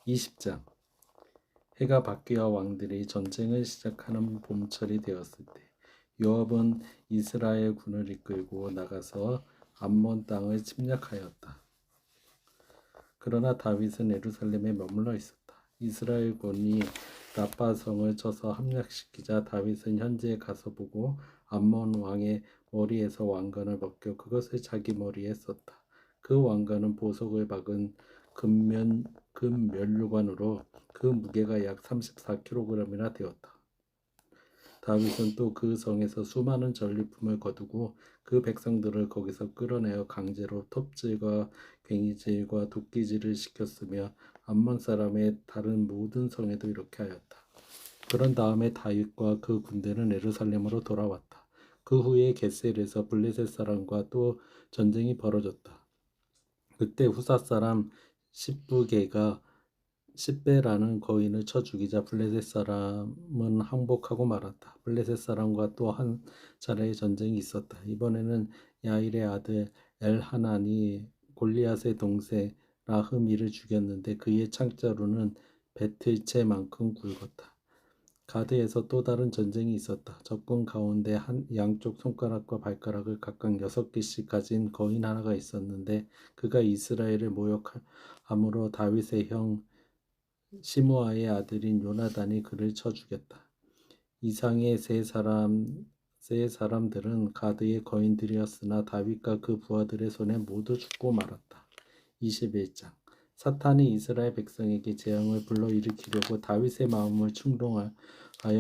20장. 해가 바뀌어 왕들이 전쟁을 시작하는 봄철이 되었을 때 요압은 이스라엘 군을 이끌고 나가서 암몬 땅을 침략하였다. 그러나 다윗은 예루살렘에 머물러 있었다. 이스라엘 군이 라빠성을 쳐서 함락시키자 다윗은 현지에 가서 보고 암몬 왕의 머리에서 왕관을 벗겨 그것을 자기 머리에 썼다. 그 왕관은 보석을 박은 금면류관으로 그 무게가 약 34kg이나 되었다. 다윗은 또 그 성에서 수많은 전리품을 거두고 그 백성들을 거기서 끌어내어 강제로 톱질과 괭이질과 도끼질을 시켰으며 암몬 사람의 다른 모든 성에도 이렇게 하였다. 그런 다음에 다윗과 그 군대는 예루살렘으로 돌아왔다. 그 후에 겟셀에서 블레셋 사람과 또 전쟁이 벌어졌다. 그때 후사 사람 십부게가 십배라는 거인을 쳐 죽이자 블레셋 사람은 항복하고 말았다. 블레셋 사람과 또 한 차례의 전쟁이 있었다. 이번에는 야일의 아들 엘하난이 골리앗의 동생 라흐미를 죽였는데 그의 창자루는 배틀채만큼 굵었다. 가드에서 또 다른 전쟁이 있었다. 적군 가운데 양쪽 손가락과 발가락을 각각 6개씩 가진 거인 하나가 있었는데 그가 이스라엘을 모욕함으로 다윗의 형 시므아의 아들인 요나단이 그를 쳐 죽였다. 이상의 세 사람들은 가드의 거인들이었으나 다윗과 그 부하들의 손에 모두 죽고 말았다. 21장. 사탄이 이스라엘 백성에게 재앙을 불러일으키려고 다윗의 마음을 충동하여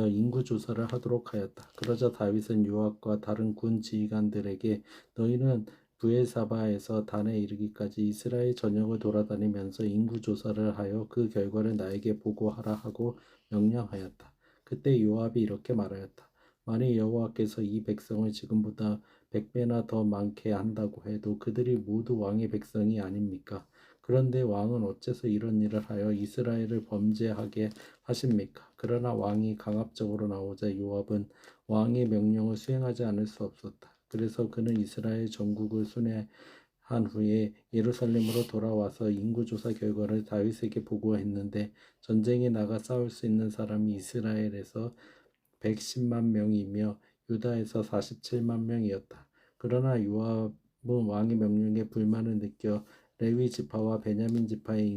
인구 조사를 하도록 하였다. 그러자 다윗은 요압과 다른 군 지휘관들에게 너희는 부엘사바에서 단에 이르기까지 이스라엘 전역을 돌아다니면서 인구 조사를 하여 그 결과를 나에게 보고하라 하고 명령하였다. 그때 요압이 이렇게 말하였다. 만일 여호와께서 이 백성을 지금보다 100배나 더 많게 한다고 해도 그들이 모두 왕의 백성이 아닙니까? 그런데 왕은 어째서 이런 일을 하여 이스라엘을 범죄하게 하십니까? 그러나 왕이 강압적으로 나오자 요압은 왕의 명령을 수행하지 않을 수 없었다. 그래서 그는 이스라엘 전국을 순회한 후에 예루살렘으로 돌아와서 인구조사 결과를 다윗에게 보고했는데 전쟁에 나가 싸울 수 있는 사람이 이스라엘에서 110만 명이며 유다에서 47만 명이었다. 그러나 요압은 왕의 명령에 불만을 느껴 레위 지파와 베냐민 지파의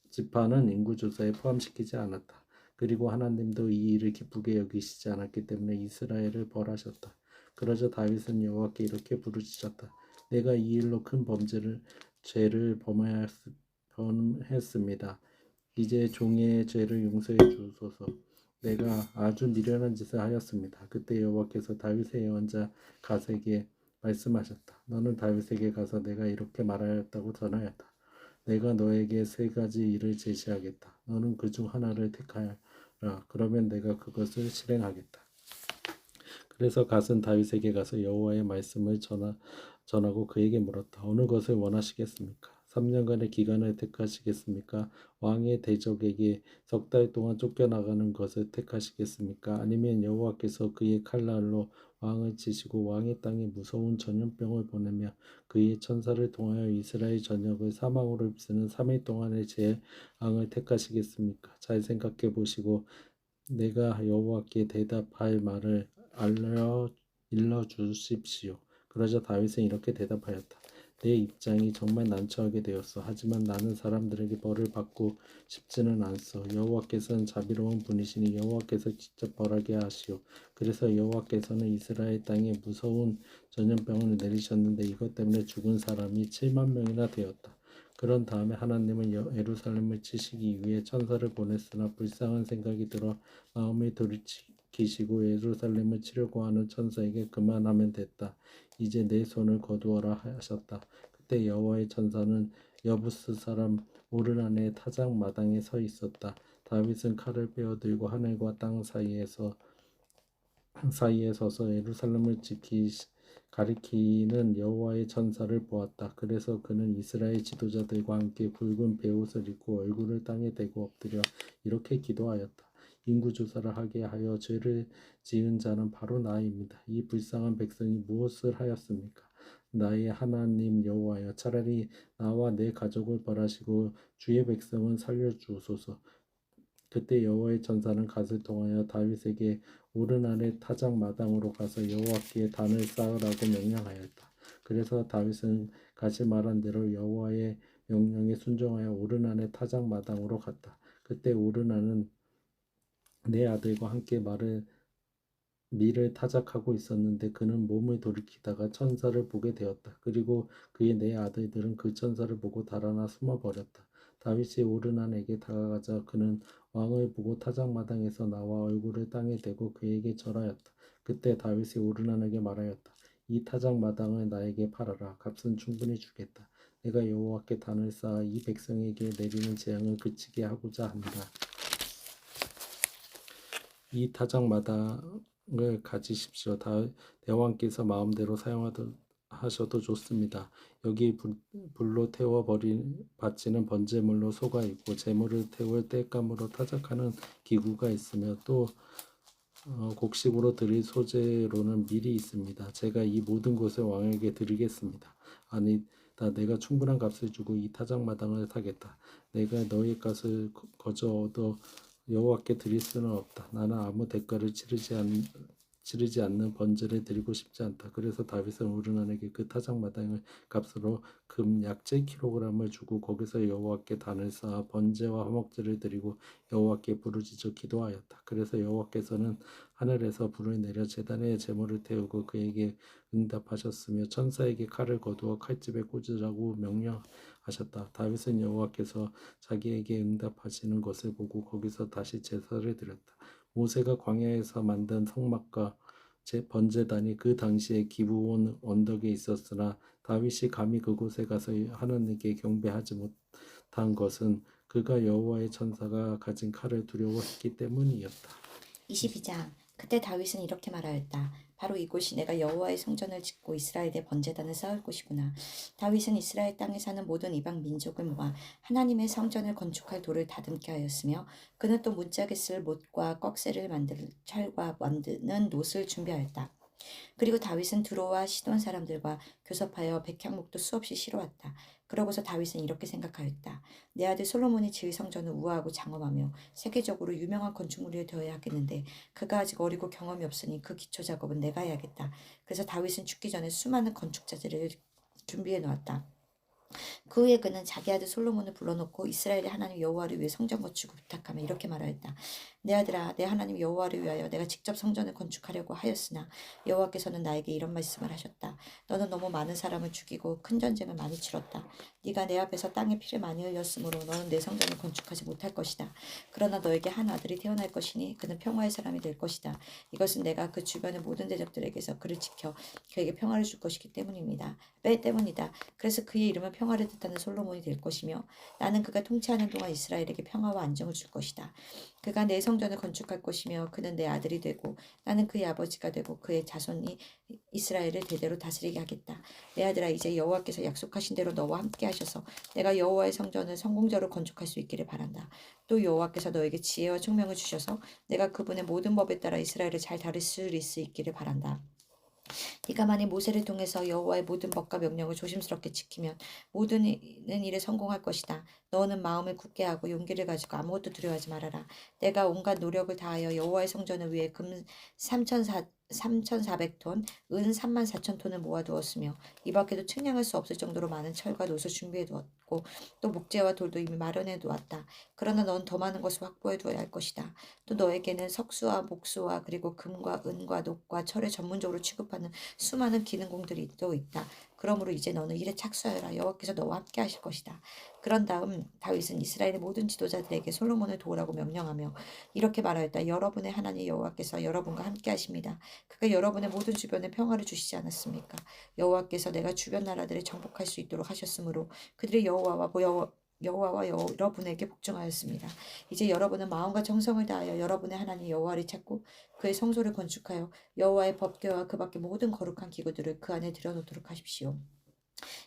지파는 인구조사에 포함시키지 않았다. 그리고 하나님도 이 일을 기쁘게 여기시지 않았기 때문에 이스라엘을 벌하셨다. 그러자 다윗은 여호와께 이렇게 부르짖었다. 내가 이 일로 큰 죄를 범했습니다. 이제 종의 죄를 용서해 주소서. 내가 아주 미련한 짓을 하였습니다. 그때 여호와께서 다윗의 예언자 갓에게 말씀하셨다. 너는 다윗에게 가서 내가 이렇게 말하였다고 전하였다. 내가 너에게 3가지 일을 제시하겠다. 너는 그중 하나를 택하여라. 그러면 내가 그것을 실행하겠다. 그래서 갓은 다윗에게 가서 여호와의 말씀을 전하고 그에게 물었다. 어느 것을 원하시겠습니까? 3년간의 기간을 택하시겠습니까? 왕의 대적에게 3달 동안 쫓겨나가는 것을 택하시겠습니까? 아니면 여호와께서 그의 칼날로 왕을 치시고 왕의 땅에 무서운 전염병을 보내며 그의 천사를 통하여 이스라엘 전역을 사망으로 휩쓰는 3일 동안의 재앙을 택하시겠습니까? 잘 생각해 보시고 내가 여호와께 대답할 말을 일러 주십시오. 그러자 다윗은 이렇게 대답하였다. 내 입장이 정말 난처하게 되었어. 하지만 나는 사람들에게 벌을 받고 싶지는 않소. 여호와께서는 자비로운 분이시니 여호와께서 직접 벌하게 하시오. 그래서 여호와께서는 이스라엘 땅에 무서운 전염병을 내리셨는데 이것 때문에 죽은 사람이 7만 명이나 되었다. 그런 다음에 하나님은 예루살렘을 치시기 위해 천사를 보냈으나 불쌍한 생각이 들어 마음을 돌이키시고 예루살렘을 치려고 하는 천사에게 그만하면 됐다. 이제 내 손을 거두어라 하셨다. 그때 여호와의 천사는 여부스 사람 오르난의 타작 마당에 서 있었다. 다윗은 칼을 빼어들고 하늘과 땅 사이에 서서 예루살렘을 가리키는 여호와의 천사를 보았다. 그래서 그는 이스라엘 지도자들과 함께 굵은 베옷을 입고 얼굴을 땅에 대고 엎드려 이렇게 기도하였다. 인구조사를 하게 하여 죄를 지은 자는 바로 나입니다. 이 불쌍한 백성이 무엇을 하였습니까? 나의 하나님 여호와여, 차라리 나와 내 가족을 벌하시고 주의 백성은 살려주소서. 그때 여호와의 천사는 갓을 통하여 다윗에게 오르난의 타작 마당으로 가서 여호와께 단을 쌓으라고 명령하였다. 그래서 다윗은 갓이 말한 대로 여호와의 명령에 순종하여 오르난의 타작 마당으로 갔다. 그때 오르난은 네 아들과 함께 밀을 타작하고 있었는데 그는 몸을 돌이키다가 천사를 보게 되었다. 그리고 그의 네 아들들은 그 천사를 보고 달아나 숨어버렸다. 다윗이 오르난에게 다가가자 그는 왕을 보고 타작마당에서 나와 얼굴을 땅에 대고 그에게 절하였다. 그때 다윗이 오르난에게 말하였다. 이 타작마당을 나에게 팔아라. 값은 충분히 주겠다. 내가 여호와께 단을 쌓아 이 백성에게 내리는 재앙을 그치게 하고자 한다. 이 타작마당을 가지십시오. 대왕께서 마음대로 사용하셔도 좋습니다. 여기 불로 태워 바치는 번제물로 소가 있고 재물을 태울 땔감으로 타작하는 기구가 있으며 또 곡식으로 드릴 소재로는 밀이 있습니다. 제가 이 모든 것을 왕에게 드리겠습니다. 아니다, 내가 충분한 값을 주고 이 타작마당을 사겠다. 내가 너희 값을 거저 얻어 여호와께 드릴 수는 없다. 나는 아무 대가를 치르지 않는 번제를 드리고 싶지 않다. 그래서 다윗은 오르난에게 그 타작마당을 값으로 금 약 7kg을 주고 거기서 여호와께 단을 쌓아 번제와 화목제를 드리고 여호와께 부르짖어 기도하였다. 그래서 여호와께서는 하늘에서 불을 내려 제단에 제물을 태우고 그에게 응답하셨으며 천사에게 칼을 거두어 칼집에 꽂으라고 명령하셨다. 다윗은 여호와께서 자기에게 응답하시는 것을 보고 거기서 다시 제사를 드렸다. 모세가 광야에서 만든 성막과 번제단이 그 당시에 기브온 언덕에 있었으나 다윗이 감히 그곳에 가서 하나님께 경배하지 못한 것은 그가 여호와의 천사가 가진 칼을 두려워했기 때문이었다. 22장. 그때 다윗은 이렇게 말하였다. 바로 이곳이 내가 여호와의 성전을 짓고 이스라엘의 번제단을 쌓을 곳이구나. 다윗은 이스라엘 땅에 사는 모든 이방 민족을 모아 하나님의 성전을 건축할 돌을 다듬게 하였으며 그는 또 문짝에 쓸 못과 꺽쇠를 만들 철과 만드는 놋을 준비하였다. 그리고 다윗은 두로와 시돈 사람들과 교섭하여 백향목도 수없이 실어왔다. 그러고서 다윗은 이렇게 생각하였다. 내 아들 솔로몬이 지을 성전은 우아하고 장엄하며 세계적으로 유명한 건축물이 되어야 하겠는데 그가 아직 어리고 경험이 없으니 그 기초 작업은 내가 해야겠다. 그래서 다윗은 죽기 전에 수많은 건축자재를 준비해 놓았다. 그 후에 그는 자기 아들 솔로몬을 불러놓고 이스라엘의 하나님 여호와를 위해 성전 건축을 부탁하며 이렇게 말하였다. 내 아들아, 내 하나님 여호와를 위하여 내가 직접 성전을 건축하려고 하였으나 여호와께서는 나에게 이런 말씀을 하셨다. 너는 너무 많은 사람을 죽이고 큰 전쟁을 많이 치렀다. 네가 내 앞에서 땅에 피를 많이 흘렸으므로 너는 내 성전을 건축하지 못할 것이다. 그러나 너에게 한 아들이 태어날 것이니 그는 평화의 사람이 될 것이다. 이것은 내가 그 주변의 모든 대적들에게서 그를 지켜 그에게 평화를 줄 것이기 때문입니다. 때문이다. 그래서 그의 이름은 평화를 뜻하는 솔로몬이 될 것이며 나는 그가 통치하는 동안 이스라엘에게 평화와 안정을 줄 것이다. 그가 내 성전을 건축할 것이며 그는 내 아들이 되고 나는 그의 아버지가 되고 그의 자손이 이스라엘을 대대로 다스리게 하겠다. 내 아들아, 이제 여호와께서 약속하신 대로 너와 함께 하셔서 내가 여호와의 성전을 성공적으로 건축할 수 있기를 바란다. 또 여호와께서 너에게 지혜와 총명을 주셔서 내가 그분의 모든 법에 따라 이스라엘을 잘 다스릴 수 있기를 바란다. 네가 만일 모세를 통해서 여호와의 모든 법과 명령을 조심스럽게 지키면 모든 일에 성공할 것이다. 너는 마음을 굳게 하고 용기를 가지고 아무것도 두려워하지 말아라. 내가 온갖 노력을 다하여 여호와의 성전을 위해 금 3,400톤, 은 34,000톤을 모아두었으며 이 밖에도 측량할 수 없을 정도로 많은 철과 놋을 준비해 두었고 또 목재와 돌도 이미 마련해 두었다. 그러나 넌 더 많은 것을 확보해 두어야 할 것이다. 또 너에게는 석수와 목수와 그리고 금과 은과 녹과 철을 전문적으로 취급하는 수많은 기능공들이 또 있다. 그러므로 이제 너는 일에 착수하여라. 여호와께서 너와 함께 하실 것이다. 그런 다음 다윗은 이스라엘의 모든 지도자들에게 솔로몬을 도우라고 명령하며 이렇게 말하였다. 여러분의 하나님 여호와께서 여러분과 함께 하십니다. 그가 여러분의 모든 주변에 평화를 주시지 않았습니까? 여호와께서 내가 주변 나라들을 정복할 수 있도록 하셨으므로 그들이 여호와와 여러분에게 복종하였습니다. 이제 여러분은 마음과 정성을 다하여 여러분의 하나님 여호와를 찾고 그의 성소를 건축하여 여호와의 법궤와 그 밖의 모든 거룩한 기구들을 그 안에 들여놓도록 하십시오.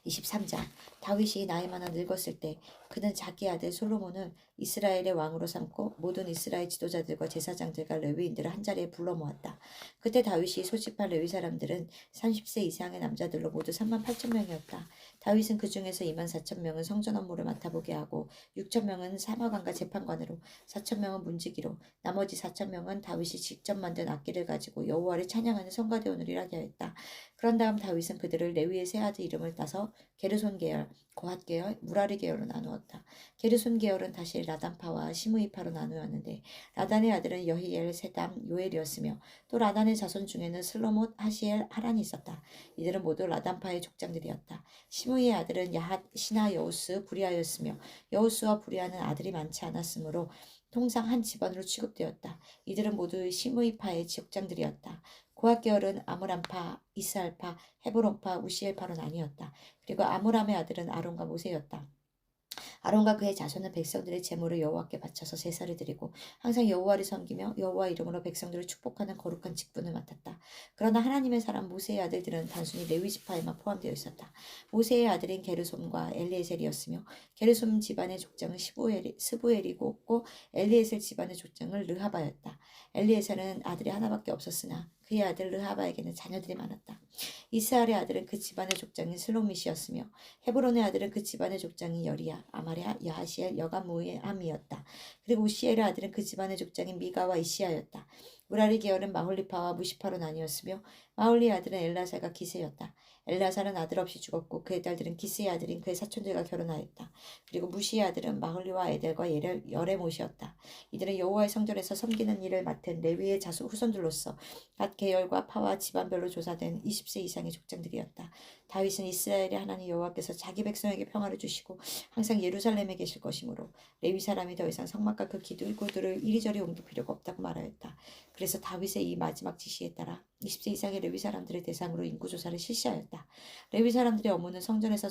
23장. 다윗이 나이 많아 늙었을 때 그는 자기 아들 솔로몬을 이스라엘의 왕으로 삼고 모든 이스라엘 지도자들과 제사장들과 레위인들을 한자리에 불러 모았다. 그때 다윗이 소집한 레위 사람들은 30세 이상의 남자들로 모두 3만 8천 명이었다. 다윗은 그 중에서 2만 4천 명은 성전 업무를 맡아보게 하고 6천 명은 사마관과 재판관으로 4천 명은 문지기로 나머지 4천 명은 다윗이 직접 만든 악기를 가지고 여호와를 찬양하는 성가대원을 일하게 하였다. 그런 다음 다윗은 그들을 레위의 세 아들 이름을 따서 게르손 계열, 고핫 계열, 무라리 계열로 나누었다. 게르손 계열은 다시 라단파와 시므이파로 나누었는데 라단의 아들은 여히엘, 세담, 요엘이었으며 또 라단의 자손 중에는 슬로못, 하시엘, 하란이 있었다. 이들은 모두 라단파의 족장들이었다. 시므이의 아들은 야핫, 시나, 여우스, 부리아였으며 여우스와 부리아는 아들이 많지 않았으므로 통상 한 집안으로 취급되었다. 이들은 모두 시므이파의 족장들이었다. 고핫 계열은 아므람파, 이스알파, 헤브론파, 우시엘파로 나뉘었다. 그리고 아므람의 아들은 아론과 모세였다. 아론과 그의 자손은 백성들의 제물을 여호와께 바쳐서 제사를 드리고 항상 여호와를 섬기며 여호와 이름으로 백성들을 축복하는 거룩한 직분을 맡았다. 그러나 하나님의 사람 모세의 아들들은 단순히 레위 지파에만 포함되어 있었다. 모세의 아들인 게르솜과 엘리에셀이었으며 게르솜 집안의 족장은 스부엘이고 엘리에셀 집안의 족장은 르하바였다. 엘리에셀은 아들이 하나밖에 없었으나 그의 아들 르하바에게는 자녀들이 많았다. 이스라엘의 아들은 그 집안의 족장인 슬로밋이었으며 헤브론의 아들은 그 집안의 족장인 여리야, 아마랴, 야하시엘, 여가무암이었다. 그리고 우시엘의 아들은 그 집안의 족장인 미가와 이시야였다. 무라리 계열은 마홀리파와 무시파로 나뉘었으며 마홀리의 아들은 엘라살과 기세였다. 엘라살은 아들 없이 죽었고 그의 딸들은 기스의 아들인 그의 사촌들과 결혼하였다. 그리고 무시의 아들은 마홀리와 에델과 여레못이었다. 이들은 여호와의 성전에서 섬기는 일을 맡은 레위의 자손 후손들로서 각 계열과 파와 집안별로 조사된 20세 이상의 족장들이었다. 다윗은 이스라엘의 하나님 여호와께서 자기 백성에게 평화를 주시고 항상 예루살렘에 계실 것이므로 레위 사람이 더 이상 성막과 그 기둥들을 이리저리 옮길 필요가 없다고 말하였다. 그래서 다윗의 이 마지막 지시에 따라 20세 이상의 레위 사람들을 대상으로 인구조사를 실시하였다. 레위 사람들의 업무는 성전에서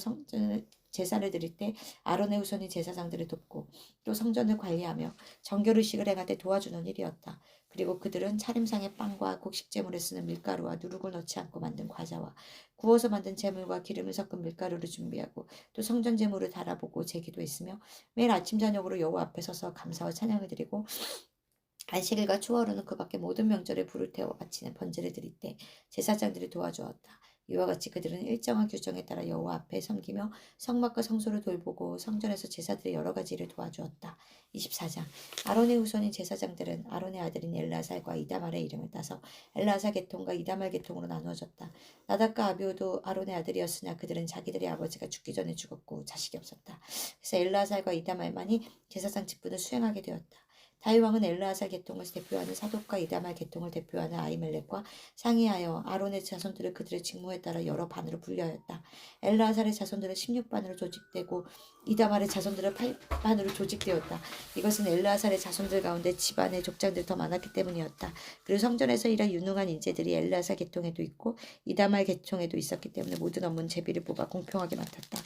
제사를 드릴 때 아론의 후손인 제사장들을 돕고 또 성전을 관리하며 정결의식을 행할 때 도와주는 일이었다. 그리고 그들은 차림상의 빵과 곡식제물에 쓰는 밀가루와 누룩을 넣지 않고 만든 과자와 구워서 만든 제물과 기름을 섞은 밀가루를 준비하고 또 성전 제물을 달아보고 제기도 했으며 매일 아침 저녁으로 여호와 앞에 서서 감사와 찬양을 드리고 안식일과 추월호는 그 밖에 모든 명절에 불을 태워 바치는 번제를 드릴 때 제사장들이 도와주었다. 이와 같이 그들은 일정한 규정에 따라 여호와 앞에 섬기며 성막과 성소를 돌보고 성전에서 제사들의 여러 가지 일을 도와주었다. 24장. 아론의 후손인 제사장들은 아론의 아들인 엘라살과 이다말의 이름을 따서 엘라살 계통과 이다말 계통으로 나누어졌다. 나답과 아비후도 아론의 아들이었으나 그들은 자기들의 아버지가 죽기 전에 죽었고 자식이 없었다. 그래서 엘라살과 이다말만이 제사장 직분을 수행하게 되었다. 다윗 왕은 엘르아살 계통을 대표하는 사독과 이다말 계통을 대표하는 아히멜렉과 상의하여 아론의 자손들을 그들의 직무에 따라 여러 반으로 분류하였다. 엘르아살의 자손들은 16반으로 조직되고 이다말의 자손들은 8반으로 조직되었다. 이것은 엘르아살의 자손들 가운데 집안의 족장들이 더 많았기 때문이었다. 그리고 성전에서 일할 유능한 인재들이 엘르아살 계통에도 있고 이다말 계통에도 있었기 때문에 모든 업무는 제비를 뽑아 공평하게 맡았다.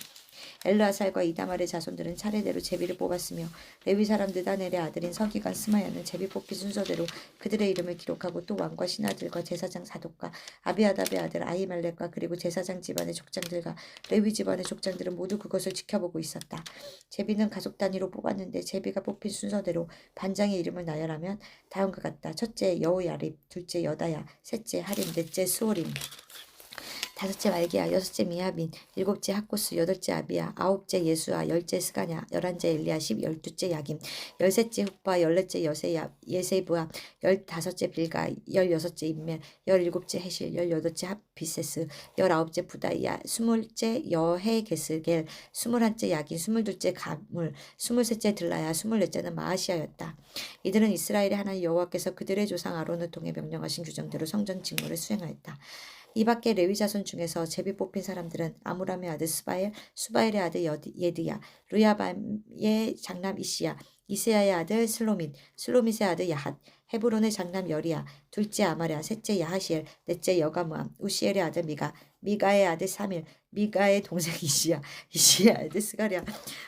엘르아살과 이다말의 자손들은 차례대로 제비를 뽑았으며 레위 사람 느다넬의 아들인 서기관 스마야는 제비 뽑기 순서대로 그들의 이름을 기록하고 또 왕과 신하들과 제사장 사독과 아비아답의 아들 아히멜렉과 그리고 제사장 집안의 족장들과 레위 집안의 족장들은 모두 그것을 지켜보고 있었다. 제비는 가족 단위로 뽑았는데 제비가 뽑힌 순서대로 반장의 이름을 나열하면 다음과 같다. 첫째 여호야립, 둘째 여다야, 셋째 하림, 넷째 스오림, 다섯째 말기야, 여섯째 미야민, 일곱째 학고스, 여덟째 아비야, 아홉째 예수아, 열째 스가냐, 열한째 엘리야십, 열두째 야김, 열셋째 흑바, 열넷째 예세부아, 열다섯째 빌가, 열여섯째 인멜, 열일곱째 해실, 열여덟째 핫비세스, 열아홉째 부다이야, 스물째 여헤게스겔, 스물한째 야긴, 스물둘째 가물, 스물셋째 들라야, 스물넷째는 마아시아였다. 이들은 이스라엘의 하나님 여호와께서 그들의 조상 아론을 통해 명령하신 규정대로 성전 직무를 수행하였다. 이 밖에 레위 자손 중에서 제비 뽑힌 사람들은 아므람의 아들 스바엘, 수바엘의 아들 예드야, 르야밤의 장남 이시야, 이스야의 아들 슬로밋, 슬로밋의 아들 야핫, 헤브론의 장남 여리야, 둘째 아마랴, 셋째 야하시엘, 넷째 여가무암, 우시엘의 아들 미가, 미가의 아들 사밀, 미가의 동생 이시야, 이시야의 아들 스가랴,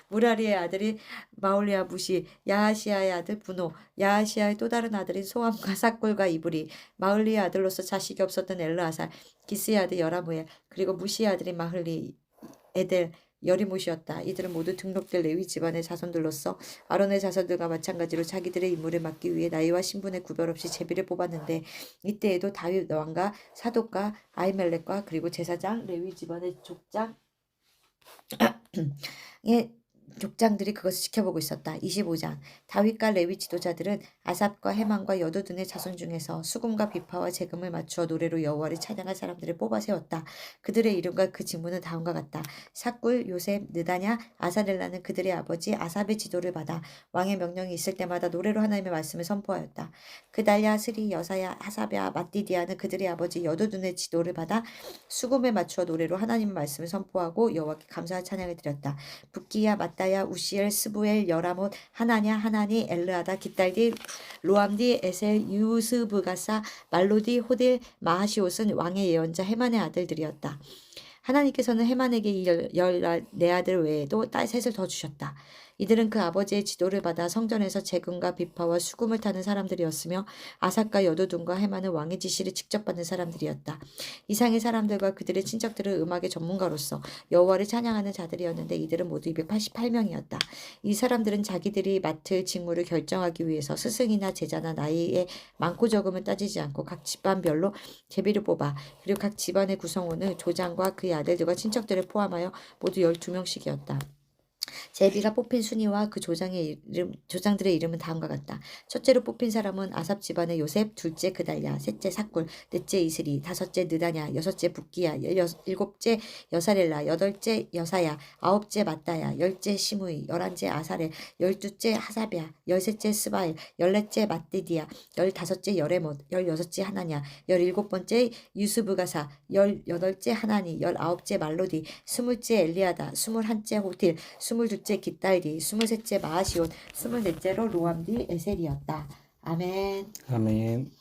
무라리의 아들이 마올리아 무시, 야하시아의 아들 분노, 야하시아의 또 다른 아들인 소암과 삭골과 이브리, 마을리의 아들로서 자식이 없었던 엘르아살, 기스의 아들 여라무엘, 그리고 무시의 아들인 마흘리, 에델, 여리못이었다. 이들은 모두 등록된 레위 집안의 자손들로서 아론의 자손들과 마찬가지로 자기들의 임무를 맡기 위해 나이와 신분에 구별 없이 제비를 뽑았는데 이때에도 다윗 왕과 사독과 아히멜렉과 그리고 제사장 레위 집안의 족장들이 그것을 지켜보고 있었다. 25장 다윗과 레위 지도자들은 아삽과 헤만과 여두둔의 자손 중에서 수금과 비파와 재금을 맞추어 노래로 여호와를 찬양할 사람들을 뽑아 세웠다. 그들의 이름과 그 직무는 다음과 같다. 삭굴, 요셉, 느다냐, 아사렐라는 그들의 아버지 아삽의 지도를 받아 왕의 명령이 있을 때마다 노래로 하나님의 말씀을 선포하였다. 그달랴, 스리, 여사야, 하사랴, 마띠디아는 그들의 아버지 여두둔의 지도를 받아 수금에 맞추어 노래로 하나님의 말씀을 선포하고 여호와께 감사와 찬양을 드렸다. 붓기야, 마따야, 우시엘, 스부엘, 여라못, 하나냐, 하나니, 엘르아다, 깃달디, 로암디, 에셀, 유스브가사, 말로디, 호딜, 마하시옷은 왕의 예언자 헤만의 아들들이었다. 하나님께서는 헤만에게 이 14아들 외에도 딸 셋을 더 주셨다. 이들은 그 아버지의 지도를 받아 성전에서 재금과 비파와 수금을 타는 사람들이었으며 아삭과 여두둔과 헤만은 왕의 지시를 직접 받는 사람들이었다. 이상의 사람들과 그들의 친척들은 음악의 전문가로서 여호와를 찬양하는 자들이었는데 이들은 모두 288명이었다. 이 사람들은 자기들이 맡을 직무를 결정하기 위해서 스승이나 제자나 나이에 많고 적음을 따지지 않고 각 집안별로 제비를 뽑아 그리고 각 집안의 구성원은 조장과 그의 아들들과 친척들을 포함하여 모두 12명씩이었다. 제비가 뽑힌 순위와 그 조장들의 이름은 다음과 같다. 첫째로 뽑힌 사람은 아삽 집안의 요셉, 둘째 그달랴, 셋째 삭굴, 넷째 이스리, 다섯째 느다냐, 여섯째 붓기야, 일곱째 여사렐라, 여덟째 여사야, 아홉째 마따야, 열째 시므이, 열한째 아사렐, 열두째 하사랴, 열셋째 스바엘, 열넷째 마띠디야, 열다섯째 여레못, 열여섯째 하나냐, 열일곱번째 유스브가사, 열여덟째 하나니, 열아홉째 말로디, 스물째 엘리아다, 스물한째 호딜, 스물둘째 깃달디, 스물셋째 마하시온, 스물넷째로 로암디 에셀이었다. 아멘. 아멘.